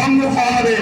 সংহাৰে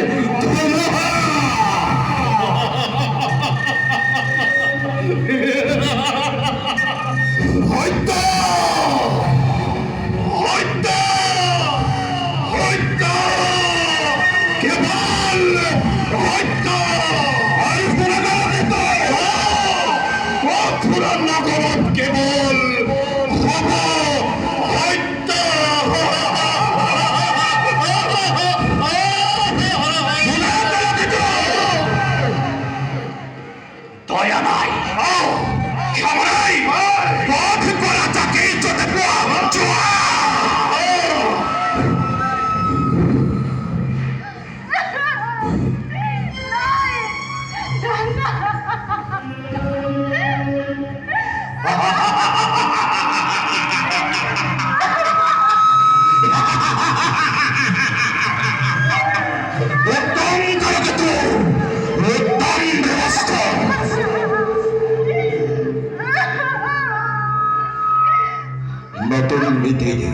নতুন মিতিৰে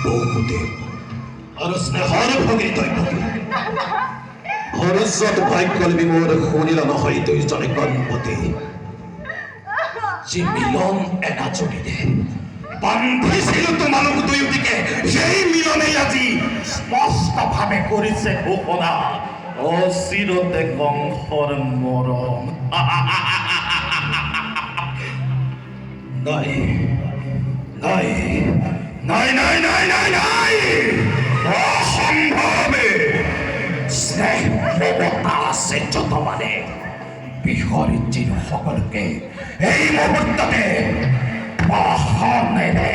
বহুতে আৰ স্নেহৰ ভগী তই ভগী ভৰসত ভাই কলবি মোৰ শুনিল নহয় দুইজনে গণপতি যি মিলন এনা জড়িতে বান্ধিছিল তোমালোক দুয়োদিকে সেই মিলনে আজি স্পষ্টভাৱে কৰিছে ঘোষণা অচিৰতে কংসৰ মৰম নাই নাই নাই নাই নাই নাই নাই অসম্ভৱে স্নেহ মমতা আছে যত মানে বিহৰিত সকলোকে এই মুহূৰ্ততে বাহনেৰে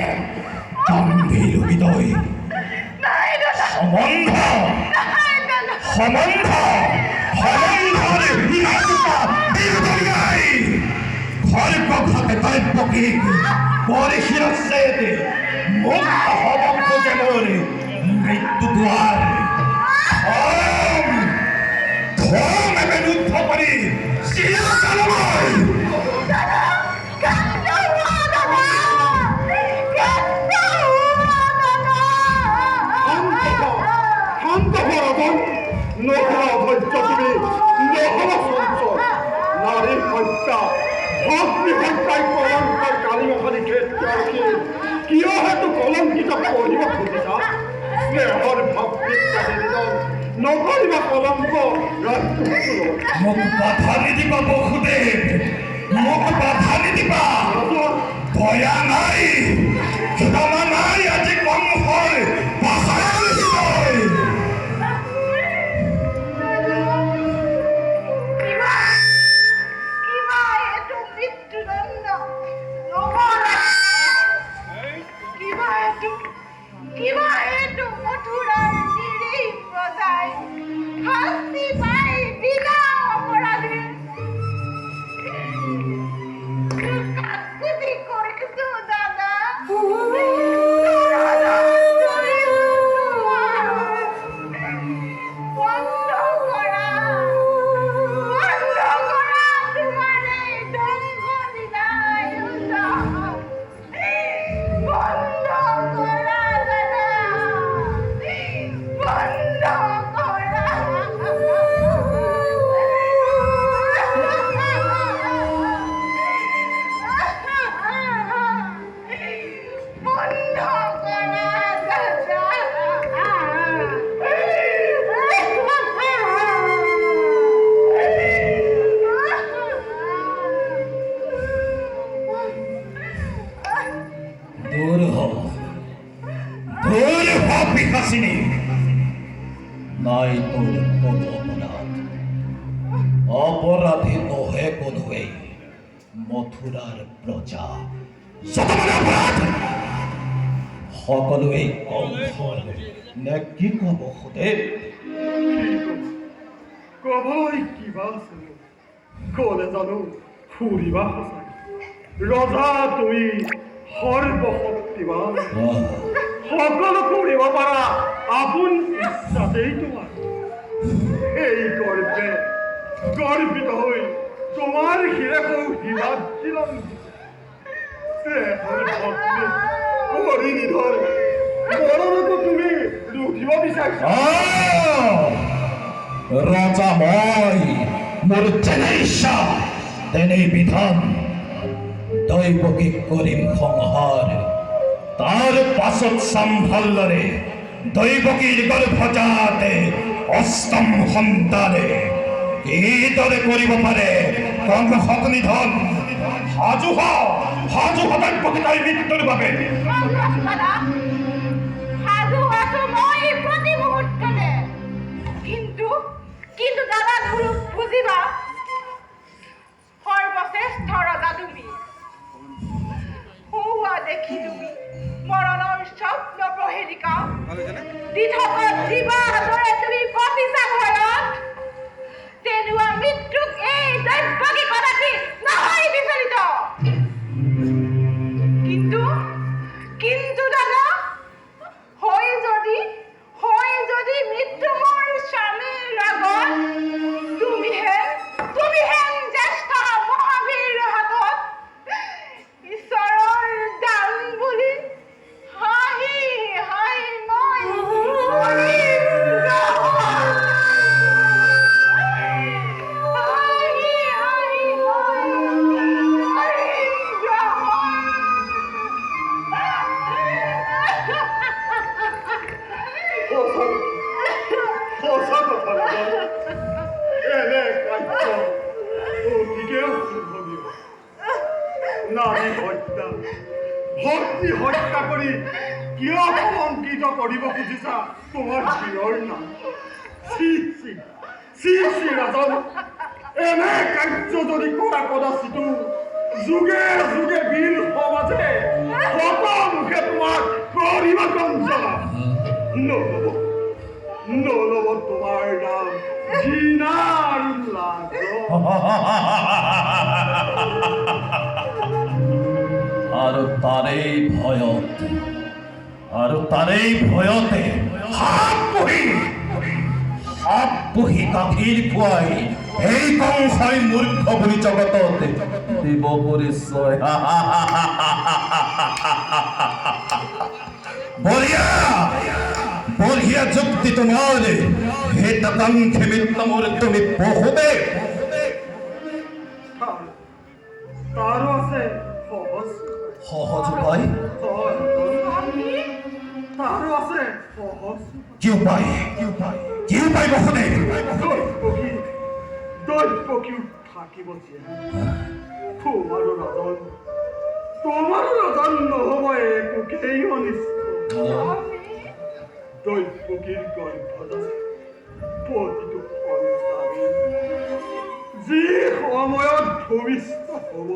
গম্ভীৰ হৃদয় সম্বন্ধ সম্বন্ধ সম্বন্ধৰে খৰ্গঘাতে তৈপকী পৰিশিৰস্যেতে মুক্ত হ'ব খোজে মোৰ মৃত্যু দুৱাৰ ধম এবে ৰুদ্ধ কৰি চিৰকাললৈ কিয় হেতু কলংকিত কৰিব খুজিছা স্নেহৰ নকৰিবা কলংক মোক বাধা নিদিবা বসুদেৱ মোক বাধা নিদিবা দয়া নাই ক্ষমা নাই আজি কংসৰ ভাষাৰ হৃদয় নাই তোৰ কোন অপৰাধ অপৰাধী নহে কোনোই মথুৰাৰ প্ৰজা অপৰাধ সকলোই কংসৰ নে কি কব সুদেৱ কবই কিবা আছিল কলে জানো ফুৰিবা সঁচাই ৰজা তুমি সৰ্বশক্তিবান সকলো কৰিব পাৰা আপোন ইচ্ছাতেই তোমাৰ এই গৰ্বিত হৈ তোমাৰ শিৰেকৈ হিমাজ্জিলন কৰি নিধৰ মৰণতো তুমি লুটিব বিচাৰিছা ৰজা মই, মোৰ যেনে ইচ্ছা তেনেই বিধান। দৈৱকীক কৰিম সংহাৰ, তাৰ পাছত চাম ভালদৰে দৈৱকীৰ গৰ্ভজাতে অষ্টম সন্তানে কিদৰে কৰিব পাৰে কংসক নিধন। সাজু দৈৱকী তাইৰ মৃত্যুৰ বাবে। কিন্তু দাদা ধুৰুক বুঝিবা সৰ্বশ্ৰেষ্ঠ ৰজা তুমি হুয়া দেখি তুমি মৰণৰ স্বপ্ন প্ৰহেলিকা দিঠকত জীবা দৰে তুমি পতিছা ভয়ত তেনুয়া মৃত্যুক এই দৈৱকী কদাপি নহয় বিচলিত। কিন্তু দাদা হয় যদি মৃত্যু মোৰ স্বামীৰ লগত তুমি হেন জ্যেষ্ঠ মহাবীৰ হাতত ঈশ্বৰৰ দান বুলি হাঁহি মই মৰিম নহয়। হাঁহি মই মৰিম সঁচা কথা ৰাজন। এনে কাৰ্য অতিকে অশুভনীয়। নাৰী হত্যা, ভক্তি হত্যা কৰি কিয় কলংকিত কৰিব খুজিছা তোমাৰ প্ৰিয়ৰ নাম? শ্ৰী ৰাজন, এনে কাৰ্য যদি কৰা কদাচিতো যুগে যুগে বীৰ সমাজে মুখে তোমাক কৰিব গঞ্জনা। নলব তোমাৰ নাম ঘৃণাৰ লাজ। আৰু তাৰেই ভয়তে সাপ পুহি গাখীৰ খুৱাই এই কংসই মূৰ্খ বুলি জগতত দিব পৰিচয়। বঢ়িয়া যুক্তি তোমাৰ, হিতাকাংক্ষী মিত্ৰ মোৰ তুমি বহুতে। তাৰো আছে সহজ উপায়। তাৰো আছে সহজ। কি উপায় বহুদেৱ? দৈৱকী থাকিব তোমাৰো ৰাজন নহব একোকেই অনিষ্ট। দৈৱকীৰ গৰ্ভজাত প্ৰতিটো সন্তানে যি সময়ত ভূমিষ্ঠ হ'ব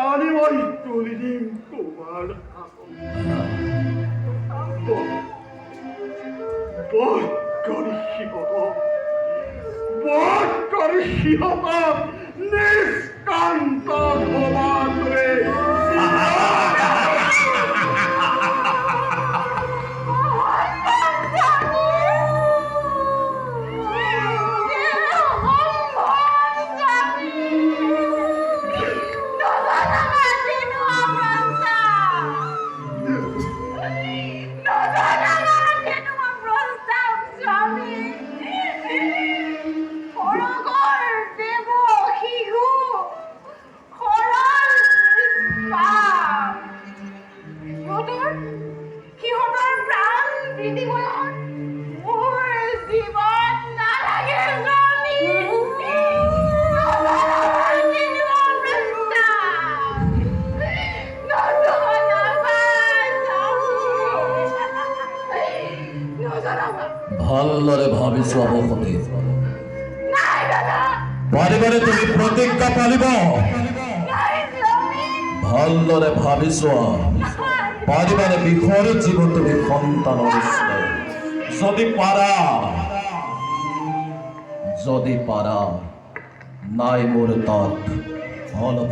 আনি মই তুলি দিম তোমাৰ সিহঁতক নিষ্কান্ত ধমাটোৱে ভালদৰে ভাবি চোৱা বসতি। পাৰিবাৰে তুমি প্ৰতিজ্ঞা পালিব? ভালদৰে ভাবি চোৱা পাৰিবাৰে বিষৰ জীৱ তুমি সন্তানৰ নিচিনাই। যদি পাৰা নাই মোৰ তাত অলপ